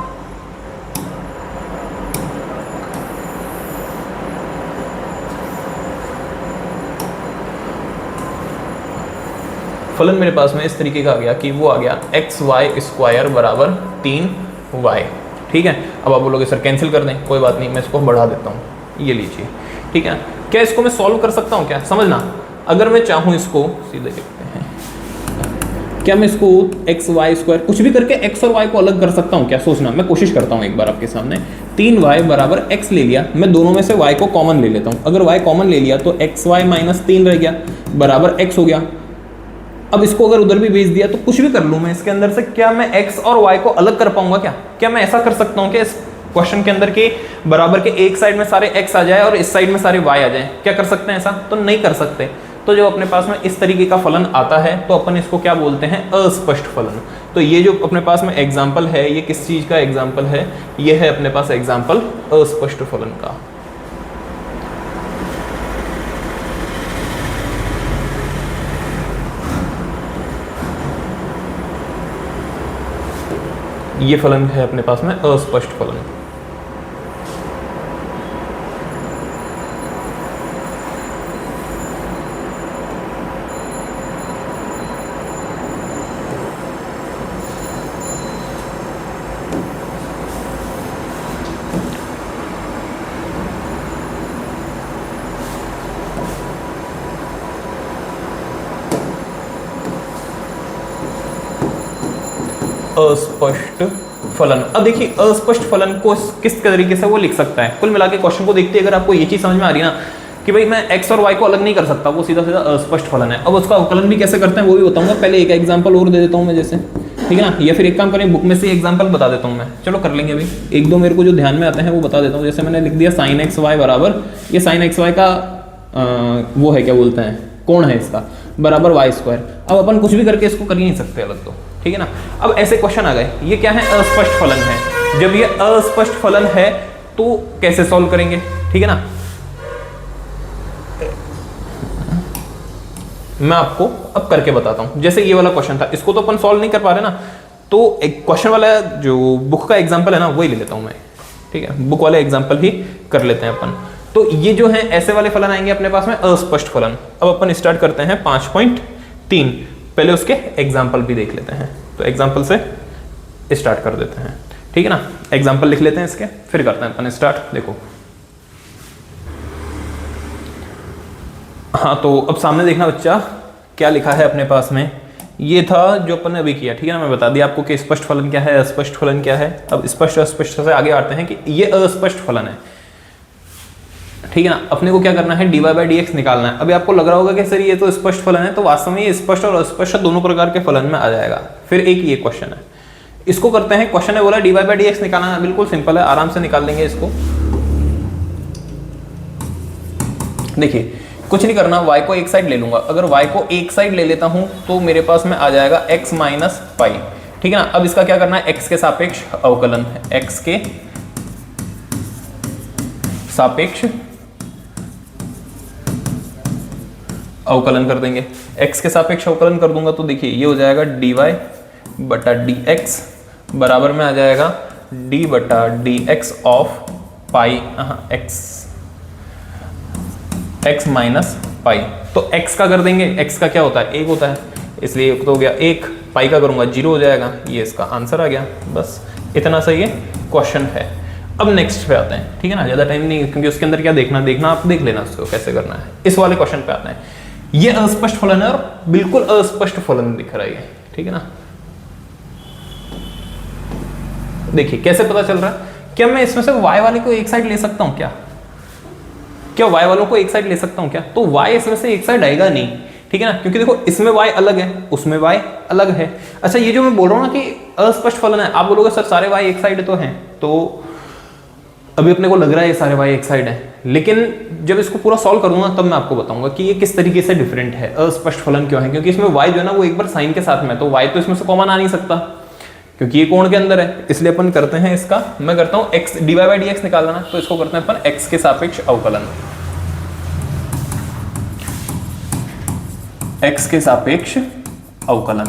फलन मेरे पास में इस तरीके का आ गया कि वो आ गया एक्स वाई स्क्वायर बराबर 3y। ठीक है, अब आप बोलोगे सर कैंसिल कर दें, कोई बात नहीं, मैं इसको बढ़ा देता हूँ, ये लीजिए। ठीक है, क्या इसको मैं सॉल्व कर सकता हूँ क्या, समझना, अगर मैं चाहूँ इसको सीधे लिखते हैं, क्या मैं इसको एक्स वाई स्क्वायर कुछ भी करके एक्स और वाई को अलग कर सकता हूँ क्या, सोचना, मैं कोशिश करता हूँ एक बार आपके सामने। 3y बराबर x ले लिया, मैं दोनों में से y को कॉमन ले लेता हूँ। अगर y कॉमन ले लिया तो एक्स वाई माइनस 3 रह गया बराबर x हो गया। अब इसको अगर उधर भी भेज दिया तो कुछ भी कर लूं मैं इसके अंदर से, क्या मैं x और y को अलग कर पाऊंगा क्या मैं ऐसा कर सकता हूं कि इस क्वेश्चन के अंदर के बराबर के एक साइड में सारे x आ जाए और इस साइड में सारे y आ जाए, क्या कर सकते हैं ऐसा, तो नहीं कर सकते। तो जो अपने पास में इस तरीके का फलन आता है तो अपन इसको क्या बोलते हैं, अस्पष्ट फलन। तो ये जो अपने पास में एग्जाम्पल है, ये किस चीज का एग्जाम्पल है, ये है अपने पास एग्जाम्पल अस्पष्ट फलन का। ये फलन है अपने पास में अस्पष्ट फलन। अस्पष्ट फलन, अब देखिए अस्पष्ट फलन को किस तरीके से वो लिख सकता है। कुल मिला के क्वेश्चन को देखते अगर आपको ये चीज समझ में आ रही है ना कि भाई मैं x और y को अलग नहीं कर सकता, वो सीधा सीधा अस्पष्ट फलन है। अब उसका अवकलन भी कैसे करते हैं वो भी बताऊंगा, पहले एक एग्जांपल और दे देता हूं मैं जैसे, ठीक है ना, या फिर एक काम करें बुक में से एग्जांपल बता देता हूं मैं, चलो कर लेंगे अभी। एक दो मेरे को जो ध्यान में आते हैं वो बता देता हूँ। जैसे मैंने लिख दिया sin x y बराबर, ये sin x y का वो है क्या बोलते हैं, कोण है इसका, बराबर वाई स्क्वायर। अब अपन कुछ भी करके इसको कर ही नहीं सकते अलग, तो ठीक है ना। अब ऐसे क्वेश्चन आ गए, ये क्या है, अस्पष्ट फलन है। जब ये अस्पष्ट फलन है तो कैसे सॉल्व करेंगे, ठीक है ना। मैं आपको अब करके बताता हूं। जैसे ये वाला क्वेश्चन था, इसको तो अपन सॉल्व नहीं कर पा रहे ना, तो एक क्वेश्चन वाला जो बुक का एग्जांपल है ना वही ले लेता हूं मैं, ठीक है, बुक वाले एग्जांपल ही कर लेते हैं अपन। तो ये जो है ऐसे वाले फलन आएंगे अपने पास में अस्पष्ट फलन। अब अपन स्टार्ट करते हैं 5.3, पहले उसके एग्जाम्पल भी देख लेते हैं। तो एग्जाम्पल से स्टार्ट कर देते हैं, ठीक है ना। एग्जाम्पल लिख लेते हैं इसके, फिर करते हैं अपन स्टार्ट। देखो हाँ, तो अब सामने देखना बच्चा क्या लिखा है अपने पास में। ये था जो अपन ने अभी किया, ठीक है ना। मैं बता दिया आपको कि स्पष्ट फलन क्या है, अस्पष्ट फलन क्या है। अब स्पष्ट अस्पष्ट से आगे आते हैं कि ये अस्पष्ट फलन है, ठीक है ना। अपने को क्या करना है, dy बाई dx निकालना है। अभी आपको लग रहा होगा कि सर ये तो स्पष्ट फलन है, तो वास्तव में ये स्पष्ट और अस्पष्ट दोनों प्रकार के फलन में आ जाएगा। फिर एक ये क्वेश्चन है, इसको करते हैं। क्वेश्चन है बोला dy बाई dx निकालना है, बिल्कुल सिंपल है, आराम से निकाल लेंगे इसको। देखिए कुछ नहीं करना, y को एक साइड ले लूंगा। अगर y को एक साइड ले लेता हूं तो मेरे पास में आ जाएगा x माइनस पाई, ठीक है ना। अब इसका क्या करना है, x के सापेक्ष अवकलन है, x के सापेक्ष अवकलन कर देंगे। x के सापेक्ष अवकलन कर दूंगा तो देखिए ये हो जाएगा dy बटा dx बराबर में आ जाएगा d बटा dx of pi x minus pi. तो x का कर देंगे, x का क्या होता है, 1 होता है, इसलिए तो हो गया 1। पाई का करूंगा 0 हो जाएगा, ये इसका आंसर आ गया। बस इतना सा ये क्वेश्चन है। अब नेक्स्ट पे आते हैं, ठीक है ना, ज्यादा टाइम नहीं, क्योंकि उसके अंदर क्या देखना आप देख लेना उसको कैसे करना है। इस वाले क्वेश्चन पे आते हैं। ये अस्पष्ट फलन है और बिल्कुल अस्पष्ट फलन दिख रहा है, ठीक है ना। देखिए कैसे पता चल रहा है, क्या मैं इसमें से y वाले को एक साइड ले सकता हूं क्या y वालों को एक साइड ले सकता हूं क्या, तो y इसमें से एक साइड आएगा नहीं, ठीक है ना, क्योंकि देखो इसमें y अलग है, उसमें y अलग है। अच्छा ये जो मैं बोल रहा हूँ ना कि अस्पष्ट फलन है, आप बोलोगे सर सारे y एक साइड तो हैं, तो अभी अपने को लग रहा है ये सारे y एक साइड है, लेकिन जब इसको पूरा सॉल्व करूंगा तब मैं आपको बताऊंगा कि ये किस तरीके से डिफरेंट है, अस्पष्ट फलन क्यों है, क्योंकि इसमें y जो है ना वो एक बार साइन के साथ में, तो y तो इसमें से कॉमन आ नहीं सकता क्योंकि ये कोण के अंदर है, इसलिए अपन करते हैं इसका, मैं करता हूं x dy by d x निकालना, तो इसको करते हैं अपन x के सापेक्ष अवकलन, x के सापेक्ष अवकलन।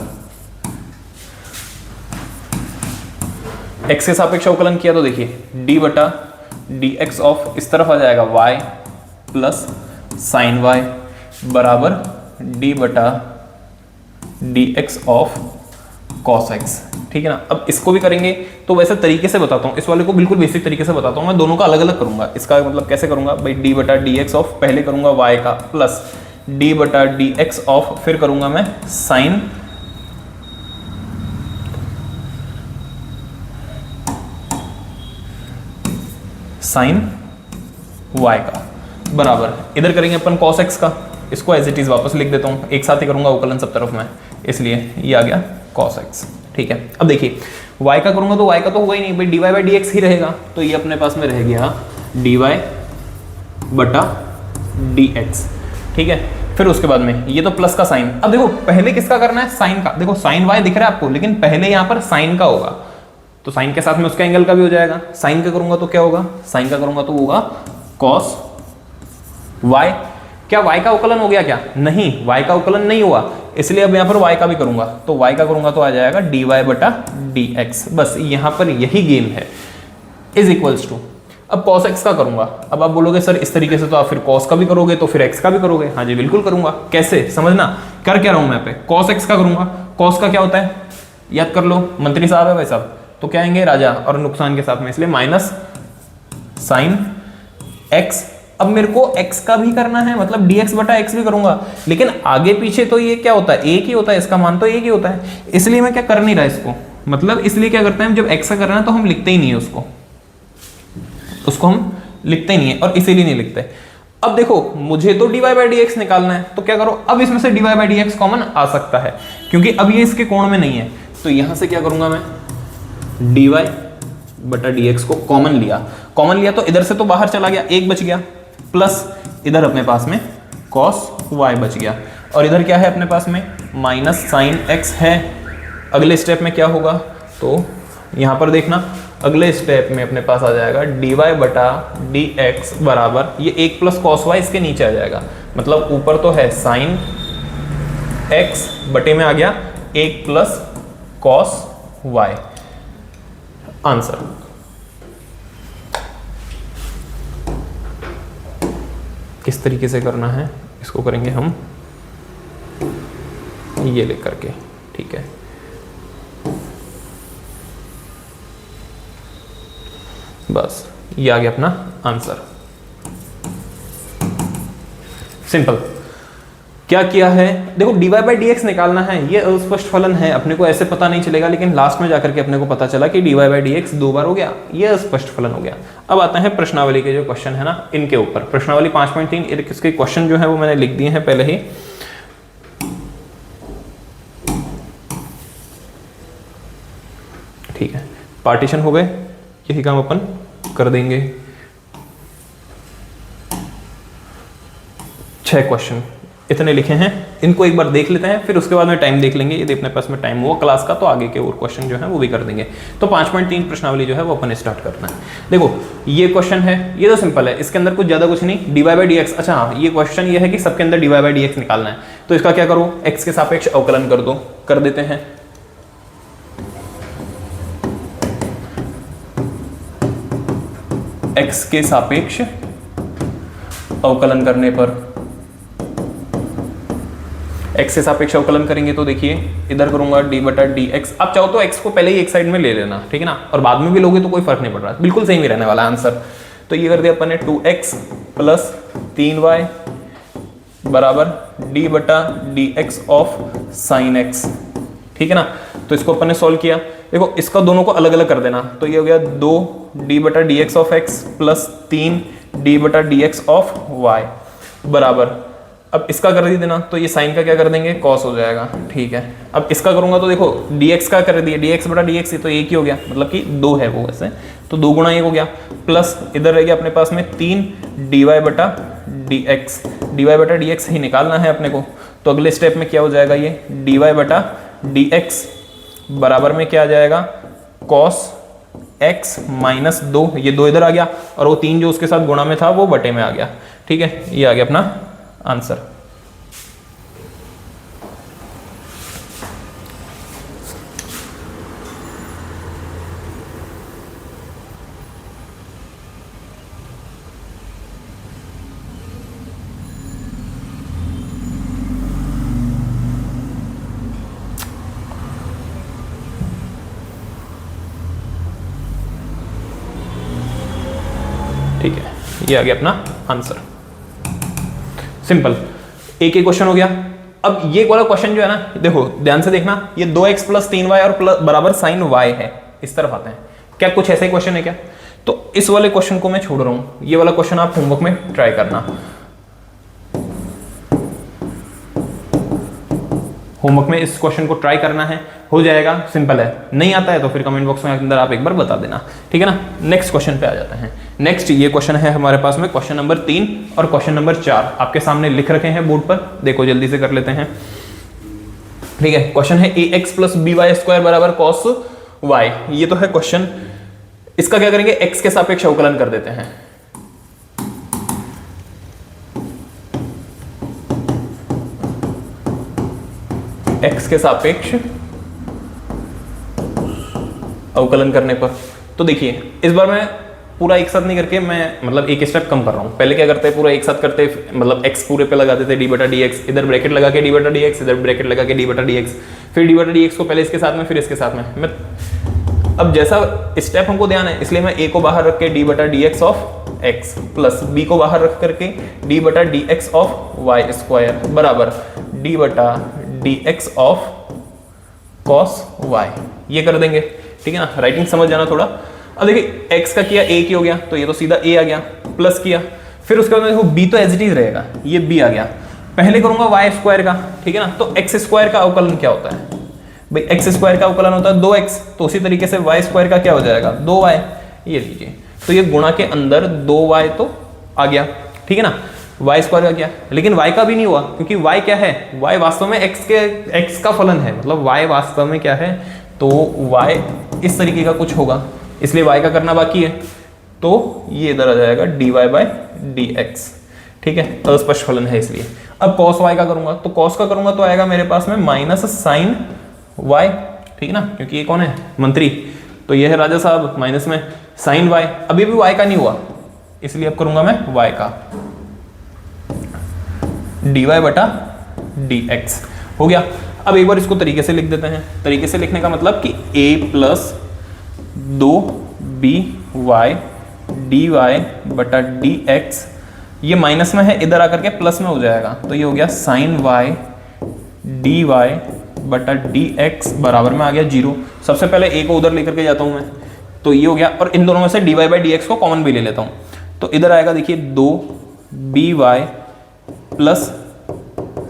x के सापेक्ष अवकलन किया तो देखिए d बटा डी एक्स ऑफ इस तरफ आ जाएगा y प्लस साइन y बराबर d बटा d x of cos x, ठीक है ना। अब इसको भी करेंगे तो वैसे तरीके से बताता हूँ, इस वाले को बिल्कुल बेसिक तरीके से बताता हूँ, मैं दोनों का अलग अलग करूंगा। इसका मतलब कैसे करूंगा भाई, d बटा डी एक्स ऑफ पहले करूंगा y का प्लस d बटा डी एक्स ऑफ, फिर करूंगा मैं साइन y का बराबर, इधर करेंगे अपन cos x का, इसको एज इट इज वापस लिख देता हूँ, एक साथ ही करूंगा अवकलन सब तरफ में, इसलिए ये आ गया cos x, ठीक है। अब देखिए y का करूंगा तो y का तो होगा ही नहीं भाई, dy बाई डी एक्स ही रहेगा, तो ये अपने पास में रह गया dy बटा dx, ठीक है। फिर उसके बाद में ये तो प्लस का साइन, अब देखो पहले किसका करना है, साइन का, देखो साइन y दिख रहा है आपको, लेकिन पहले यहाँ पर साइन का होगा, तो साइन के साथ में उसका एंगल का भी हो जाएगा, साइन का करूंगा तो क्या होगा, साइन का करूंगा तो होगा cos y, क्या y का अवकलन हो गया क्या, नहीं y का अवकलन नहीं हुआ, इसलिए अब यहाँ पर y का भी करूंगा, तो y का करूंगा तो आ जाएगा dy बटा dx, बस यहाँ पर यही गेम है, इज इक्वल्स टू। अब cos x का करूंगा, अब आप बोलोगे सर इस तरीके से तो आप फिर cos का भी करोगे तो फिर x का भी करोगे, हाँ जी बिल्कुल करूंगा, कैसे समझना, कर क्या रहा हूं मैं पे, cos x का करूंगा, cos का क्या होता है याद कर लो, मंत्री साहब है भाई साहब, तो क्या आएंगे राजा और नुकसान के साथ में, इसलिए माइनस साइन x। अब मेरे को x का भी करना है, मतलब dx बटा x भी करूंगा, लेकिन आगे पीछे तो ये क्या होता है, एक ही होता है, इसका मान तो एक ही होता है, इसलिए मैं क्या कर नहीं रहा इसको, मतलब इसलिए क्या करते हैं जब x का करना है तो हम लिखते ही नहीं है उसको हम लिखते ही नहीं है, और इसीलिए नहीं लिखते। अब देखो मुझे तो dy बाई डी एक्स निकालना है, तो क्या करो, अब इसमें से dy by d x common आ सकता है, क्योंकि अब ये इसके कोण में नहीं है, तो यहां से क्या करूंगा मैं, dy बटा dx को कॉमन लिया तो इधर से तो बाहर चला गया, एक बच गया, प्लस इधर अपने पास में cos y बच गया, और इधर क्या है अपने पास में माइनस साइन x है। अगले स्टेप में क्या होगा, तो यहां पर देखना अगले स्टेप में अपने पास आ जाएगा dy बटा dx बराबर, ये एक प्लस cos y इसके नीचे आ जाएगा, मतलब ऊपर तो है साइन x बटे में आ गया एक प्लस cos y, आंसर। किस तरीके से करना है इसको करेंगे हम ये लेकर के, ठीक है। बस ये आ गया अपना आंसर, सिंपल। क्या किया है देखो, dy बाई डी एक्स निकालना है, ये अस्पष्ट फलन है, अपने को ऐसे पता नहीं चलेगा, लेकिन लास्ट में जाकर के अपने को पता चला कि dy बाई डी एक्स 2 बार हो गया, ये अस्पष्ट फलन हो गया। अब आते हैं प्रश्नावली के जो क्वेश्चन है ना इनके ऊपर, प्रश्नावली 5.3 इसके क्वेश्चन जो है वो मैंने लिख दिए हैं पहले ही, ठीक है। पार्टीशन हो गए, यही काम अपन कर देंगे। 6 क्वेश्चन इतने लिखे हैं, इनको एक बार देख लेते हैं, फिर उसके बाद में टाइम देख लेंगे, यदि अपने पास में टाइम हुआ क्लास का तो आगे के और क्वेश्चन जो है वो भी कर देंगे। तो 5.3 प्रश्नावली जो है वो अपन स्टार्ट करना है। देखो ये क्वेश्चन है, ये तो सिंपल है, इसके अंदर कुछ ज्यादा कुछ नहीं, dy बाई डी एक्स। अच्छा हाँ, ये क्वेश्चन ये है कि सबके अंदर dy बाई डी एक्स निकालना है, तो इसका क्या करो, x के सापेक्ष अवकलन कर दो, कर देते हैं। x के सापेक्ष अवकलन करने पर, x से सापेक्ष अवकलन करेंगे तो देखिए इधर करूंगा d बटा डी एक्स, आप चाहो तो x को पहले ही एक साइड में ले लेना, ठीक है ना, और बाद में भी लोगे तो कोई फर्क नहीं पड़ रहा, बिल्कुल सही में रहने वाला आंसर। तो ये कर दिया अपन ने 2x प्लस 3y बराबर d बटा d x of sine x, ठीक है ना। तो इसको अपन ने सॉल्व किया, देखो इसका दोनों को अलग अलग कर देना, तो ये हो गया 2d बटा d x of x plus 3d बटा डी एक्स ऑफ y बराबर, अब इसका कर दी देना, तो ये साइन का क्या कर देंगे, कॉस हो जाएगा, ठीक है। अब इसका करूंगा तो देखो dx का कर दिया, dx बटा dx, ये तो एक ही हो गया, मतलब कि 2 है वो वैसे, तो 2 गुणा 1 हो गया, प्लस इधर रह गया अपने पास में 3 dy बटा dx ही निकालना है अपने को। तो अगले स्टेप में क्या हो जाएगा, ये dy बटा dx बराबर में क्या आ जाएगा, cos x माइनस 2, ये 2 इधर आ गया, और वो 3 जो उसके साथ गुणा में था वो बटे में आ गया, ठीक है। ये आ गया अपना आंसर। ठीक है, ये आ गया अपना आंसर, सिंपल। एक ही क्वेश्चन हो गया। अब ये वाला क्वेश्चन जो है ना, देखो ध्यान से देखना, ये 2x प्लस 3y और प्लस बराबर साइन y है, इस तरफ आते हैं क्या, कुछ ऐसा ही क्वेश्चन है क्या? तो इस वाले क्वेश्चन को मैं छोड़ रहा हूं, ये वाला क्वेश्चन आप होमवर्क में ट्राई करना, होमवर्क में इस क्वेश्चन को ट्राई करना है, हो जाएगा, सिंपल है। नहीं आता है तो फिर कमेंट बॉक्स में अंदर आप एक बार बता देना, ठीक है ना। नेक्स्ट क्वेश्चन पे आ जाते हैं। नेक्स्ट ये क्वेश्चन है हमारे पास में क्वेश्चन नंबर 3 और क्वेश्चन नंबर 4 आपके सामने लिख रखे हैं बोर्ड पर, देखो जल्दी से कर लेते हैं, ठीक है। क्वेश्चन है ax प्लस by स्क्वायर बराबर cos y, ये तो है क्वेश्चन। इसका क्या करेंगे, x के सापेक्ष अवकलन कर देते हैं। x के सापेक्ष अवकलन करने पर, तो देखिए इस बार मैं पूरा एक साथ नहीं करके मैं मतलब एक स्टेप कम कर रहा हूँ। पहले क्या करते हैं, पूरा एक साथ करते, मतलब x पूरे पे लगा देते डी बटा डी एक्स, इधर ब्रैकेट लगा के डी बटा डी एक्स, इधर ब्रैकेट लगा के डी बटा डी एक्स, फिर डी बटा डी एक्स को पहले इसके साथ में फिर इसके साथ में मैं, अब जैसा स्टेप हमको ध्यान है इसलिए मैं a को बाहर रख के डी बटा d x of x plus b को बाहर रख करके डी बटा d x of y square बराबर डी बटा d x of cos y, ये कर देंगे, ठीक है ना। राइटिंग समझ जाना थोड़ा। अब देखिए x का किया a की हो गया, तो ये तो सीधा a आ गया, प्लस किया, फिर उसके बाद देखो b तो एज इट इज रहेगा, ये b आ गया। पहले करूंगा y स्क्वायर का, ठीक है ना। तो x स्क्वायर का अवकलन क्या होता है भाई, x स्क्वायर का अवकलन होता है 2x, तो उसी तरीके से y स्क्वायर का क्या हो जाएगा 2y, ये लीजिए। तो ये गुणा के अंदर 2y तो आ गया, ठीक है ना। y स्क्वायर का क्या, लेकिन y का भी नहीं हुआ, क्योंकि y क्या है, y वास्तव में x का फलन है, मतलब y वास्तव में क्या है, तो y इस तरीके का कुछ होगा, इसलिए y का करना बाकी है। तो ये इधर आ जाएगा dy बाई डी एक्स, ठीक है, अस्पष्ट फलन है इसलिए। अब cos y का करूंगा, तो cos का करूंगा तो आएगा मेरे पास में माइनस साइन y, ठीक है ना, क्योंकि ये कौन है, मंत्री, तो ये है राजा साहब, माइनस में साइन y। अभी भी y का नहीं हुआ, इसलिए अब करूंगा मैं y का, dy बटा dx हो गया। अब एक बार इसको तरीके से लिख देते हैं। तरीके से लिखने का मतलब कि a प्लस 2by dy बटा dx, ये माइनस में है, इधर आकर के प्लस में हो जाएगा, तो ये हो गया साइन y dy बटा dx बराबर में आ गया 0। सबसे पहले a को उधर लेकर के जाता हूं मैं, तो ये हो गया, और इन दोनों में से dy बाई dx को कॉमन भी ले लेता हूं, तो इधर आएगा देखिए 2by प्लस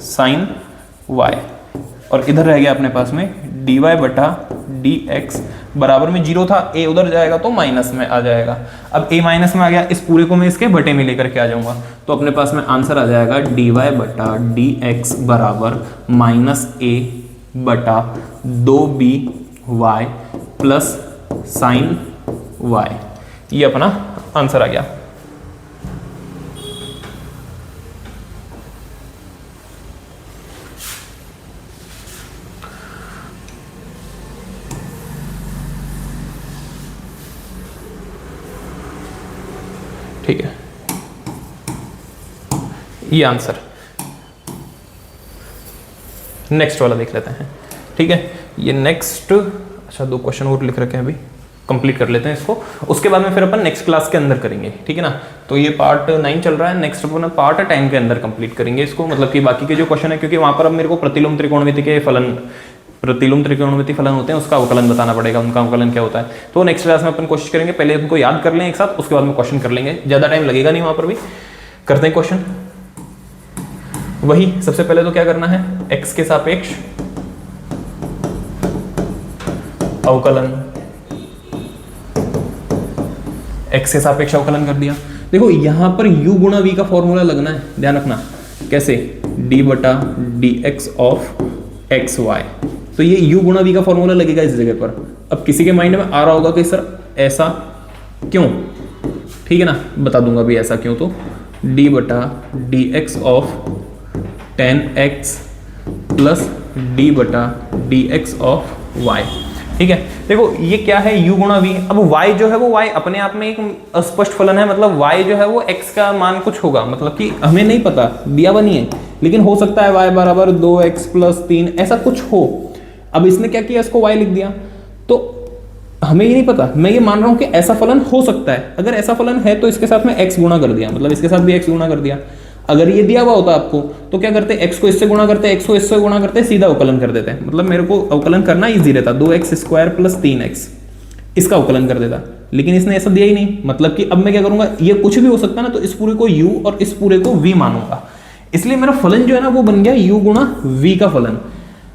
साइन y, और इधर रह गया अपने पास में dy बटा dx बराबर में 0 था, a उधर जाएगा तो माइनस में आ जाएगा। अब a माइनस में आ गया, इस पूरे को मैं इसके बटे में लेकर के आ जाऊंगा, तो अपने पास में आंसर आ जाएगा dy बटा dx बराबर माइनस a बटा 2by प्लस साइन y, ये अपना आंसर आ गया। ठीक है, ये आंसर। नेक्स्ट वाला देख लेते हैं, ठीक है। ये नेक्स्ट, अच्छा 2 क्वेश्चन और लिख रखे हैं, अभी कंप्लीट कर लेते हैं इसको, उसके बाद में फिर अपन नेक्स्ट क्लास के अंदर करेंगे, ठीक है ना। तो ये पार्ट 9 चल रहा है, नेक्स्ट अपन पार्ट 10 के अंदर कंप्लीट करेंगे इसको, मतलब कि बाकी के जो क्वेश्चन है, क्योंकि वहां पर अब मेरे को प्रतिलोम त्रिकोणमिति के फलन, प्रतिलोम त्रिकोणमिति फलन होते हैं, उसका अवकलन बताना पड़ेगा, उनका अवकलन क्या होता है। तो नेक्स्ट क्लास में अपन कोशिश करेंगे, पहले उनको याद कर लें एक साथ, उसके बाद में क्वेश्चन कर लेंगे, ज़्यादा टाइम लगेगा नहीं वहाँ पर भी। करते हैं क्वेश्चन। वही सबसे पहले तो क्या करना है, x के सापेक्ष अवकलन, x के सापेक्ष अवकलन कर दिया। देखो यहां पर u गुणा v का फॉर्मूला लगना है, ध्यान रखना कैसे, d बटा d x of x y. तो ये u गुणा v का फॉर्मूला लगेगा इस जगह पर। अब किसी के माइंड में आ रहा होगा कि सर ऐसा क्यों, ठीक है ना, बता दूंगा भी ऐसा क्यों। तो d बटा d x of 10x plus d बटा डी एक्स ऑफ y, ठीक है। देखो ये क्या है, u गुणा v। अब y जो है वो y अपने आप में एक अस्पष्ट फलन है, मतलब y जो है वो x का मान कुछ होगा, मतलब कि हमें नहीं पता, दिया हुआ नहीं है, लेकिन हो सकता है y बराबर 2x प्लस 3 ऐसा कुछ हो। अब इसने क्या किया, इसको y लिख दिया, तो हमें ये नहीं पता, मैं ये मान रहा हूं कि ऐसा फलन हो सकता है। अगर ऐसा फलन है तो इसके साथ में x गुणा कर दिया, मतलब इसके साथ भी x गुणा कर दिया। अगर ये दिया हुआ होता आपको तो क्या करते, x को इससे गुणा करते, x को इससे गुणा करते, सीधा अवकलन कर देते। मतलब मेरे को अवकलन करना इजी रहता, 2x स्क्वायर प्लस 3x इसका अवकलन कर देता, लेकिन इसने ऐसा दिया ही नहीं। मतलब कि अब मैं क्या करूंगा, ये कुछ भी हो सकता है ना, तो इस पूरे को u और इस पूरे को v मानूंगा, इसलिए मेरा फलन जो है ना वो बन गया u गुणा v का फलन।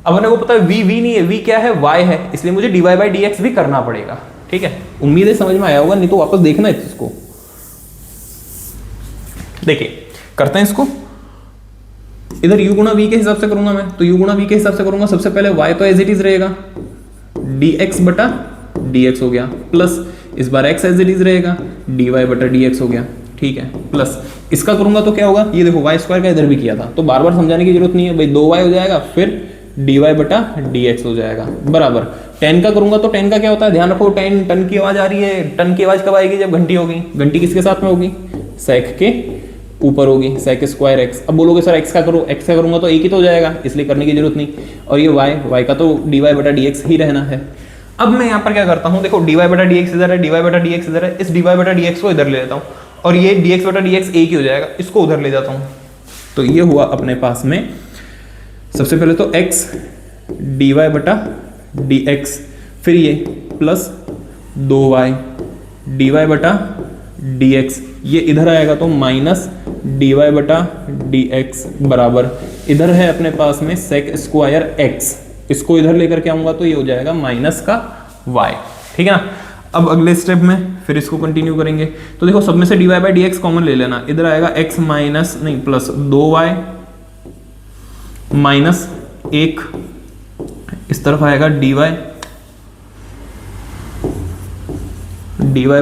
अब अपने को पता है v नहीं है, v क्या है, y है, इसलिए मुझे dy बाई डी एक्स भी करना पड़ेगा, ठीक है। उम्मीद है समझ में आया होगा, नहीं तो वापस देखना है इसको। देखिए करते हैं इसको, इधर u गुणा v के हिसाब से करूंगा मैं, तो u गुणा v के हिसाब से करूंगा। सबसे पहले y तो एज इट इज रहेगा, dx बटा dx हो गया, प्लस इस बार x एज इट इज रहेगा, dy बटा dx हो गया, ठीक है। प्लस इसका करूंगा तो क्या होगा, ये देखो y स्क्वायर का इधर भी किया था, तो बार बार समझाने की जरूरत नहीं है भाई, 2y हो जाएगा, फिर dy बटा dx हो जाएगा, बराबर। 10 का करूंगा तो 10 का क्या होता है, ध्यान रखो 10 टन की आवाज आ रही है। टन की आवाज कब आएगी, जब घंटी होगी। घंटी किसके साथ में होगी, सेक के ऊपर होगी, सेक स्क्वायर एक्स। अब बोलोगे सर एक्स का करो, एक्स का करूंगा तो एक ही तो हो जाएगा, इसलिए करने की जरूरत नहीं। और ये y का तो dy बटा dx ही रहना है। अब मैं यहाँ पर क्या करता हूँ, देखो dy बटा dx इधर है, dy बटा dx इधर है, इस dy बटा dx को इधर ले लेता हूँ, और ये dx बटा dx एक ही हो जाएगा, इसको उधर ले जाता हूँ। तो ये हुआ अपने पास में, सबसे पहले तो x dy बटा dx, फिर ये प्लस 2y dy बटा dx, ये इधर आएगा तो माइनस dy बटा dx बराबर, इधर है अपने पास में sec स्क्वायर x, इसको इधर लेकर के आऊंगा तो ये हो जाएगा माइनस का y, ठीक है ना। अब अगले स्टेप में फिर इसको कंटिन्यू करेंगे, तो देखो सब में से dy बाई dx कॉमन ले लेना, इधर आएगा x माइनस नहीं प्लस 2y माइनस 1, इस तरफ आएगा dy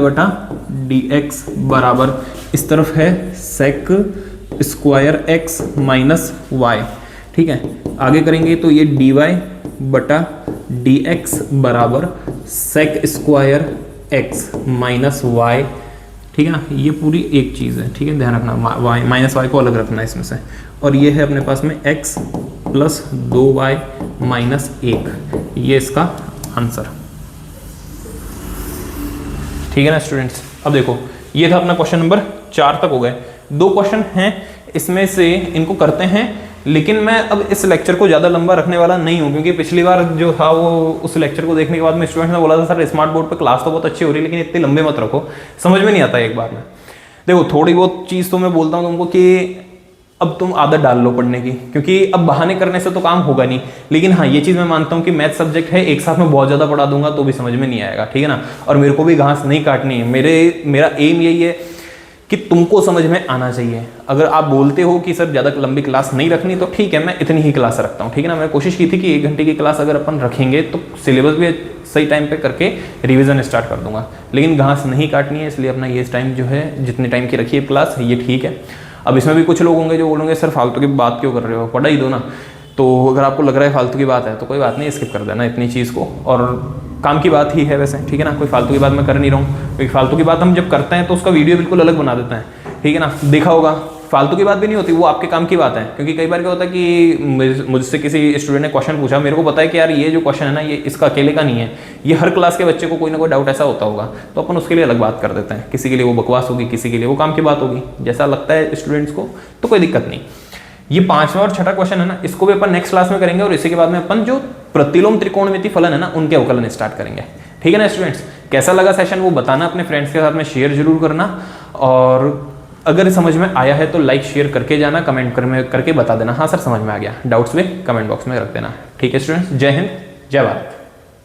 बटा dx बराबर, इस तरफ है sec square x minus y, ठीक है। आगे करेंगे तो ये dy बटा dx बराबर sec square x minus y, ठीक है ना। ये पूरी एक चीज़ है, ठीक है, ध्यान रखना, y माइनस y को अलग रखना है इसमें से। और ये है अपने पास में x प्लस 2y माइनस 1, ये इसका आंसर, ठीक है ना स्टूडेंट्स। अब देखो ये था अपना क्वेश्चन नंबर 4 तक हो गए। 2 क्वेश्चन हैं इसमें से, इनको करते हैं, लेकिन मैं अब इस लेक्चर को ज़्यादा लंबा रखने वाला नहीं हूँ, क्योंकि पिछली बार जो था वो उस लेक्चर को देखने के बाद में स्टूडेंट्स ने बोला था सर स्मार्ट बोर्ड पे क्लास तो बहुत अच्छी हो रही है, लेकिन इतने लंबे मत रखो, समझ में नहीं आता एक बार में। देखो थोड़ी बहुत चीज़ तो मैं बोलता हूँ तुमको कि अब तुम आदत डाल लो पढ़ने की, क्योंकि अब बहाने करने से तो काम होगा नहीं। लेकिन हाँ ये चीज़ मैं मानता हूँ कि मैथ सब्जेक्ट है, एक साथ में बहुत ज़्यादा पढ़ा दूंगा तो भी समझ में नहीं आएगा, ठीक है ना। और मेरे को भी घास नहीं काटनी है, मेरा एम यही है कि तुमको समझ में आना चाहिए। अगर आप बोलते हो कि सर ज़्यादा लंबी क्लास नहीं रखनी तो ठीक है, मैं इतनी ही क्लास रखता हूँ, ठीक है ना। मैं कोशिश की थी कि 1 घंटे की क्लास अगर अपन रखेंगे तो सिलेबस भी सही टाइम पे करके रिवीजन स्टार्ट कर दूंगा, लेकिन घास नहीं काटनी है, इसलिए अपना ये टाइम जो है जितने टाइम की रखिए क्लास ये ठीक है। अब इसमें भी कुछ लोग होंगे जो बोलेंगे सर फालतू की बात क्यों कर रहे हो, पढ़ा ही दो ना। तो अगर आपको लग रहा है फालतू की बात है तो कोई बात नहीं, स्किप कर देना इतनी चीज़ को, और काम की बात ही है वैसे, ठीक है ना। कोई फालतू की बात मैं कर नहीं रहा हूँ, क्योंकि फालतू की बात हम जब करते हैं तो उसका वीडियो बिल्कुल अलग बना देते हैं, ठीक है ना। देखा होगा फालतू की बात भी नहीं होती, वो आपके काम की बात है। क्योंकि कई बार क्या होता है कि मुझसे किसी स्टूडेंट ने क्वेश्चन पूछा, मेरे को पता है कि यार ये जो क्वेश्चन है ना ये इसका अकेले का नहीं है, ये हर क्लास के बच्चे को कोई ना कोई डाउट ऐसा होता होगा, तो अपन उसके लिए अलग बात कर देते हैं। किसी के लिए वो बकवास होगी, किसी के लिए वो काम की बात होगी, जैसा लगता है स्टूडेंट्स को, तो कोई दिक्कत नहीं। ये 5वां और 6ठा क्वेश्चन है ना, इसको भी अपन नेक्स्ट क्लास में करेंगे, और इसी के बाद में अपन जो प्रतिलोम त्रिकोणमिति फलन है ना उनके अवकलन स्टार्ट करेंगे, ठीक है ना स्टूडेंट्स। कैसा लगा सेशन वो बताना, अपने फ्रेंड्स के साथ में शेयर जरूर करना। और अगर समझ में आया है तो लाइक शेयर करके जाना, कमेंट करके बता देना हाँ सर समझ में आ गया, डाउट्स में कमेंट बॉक्स में रख देना। ठीक है स्टूडेंट्स, जय हिंद, जय भारत।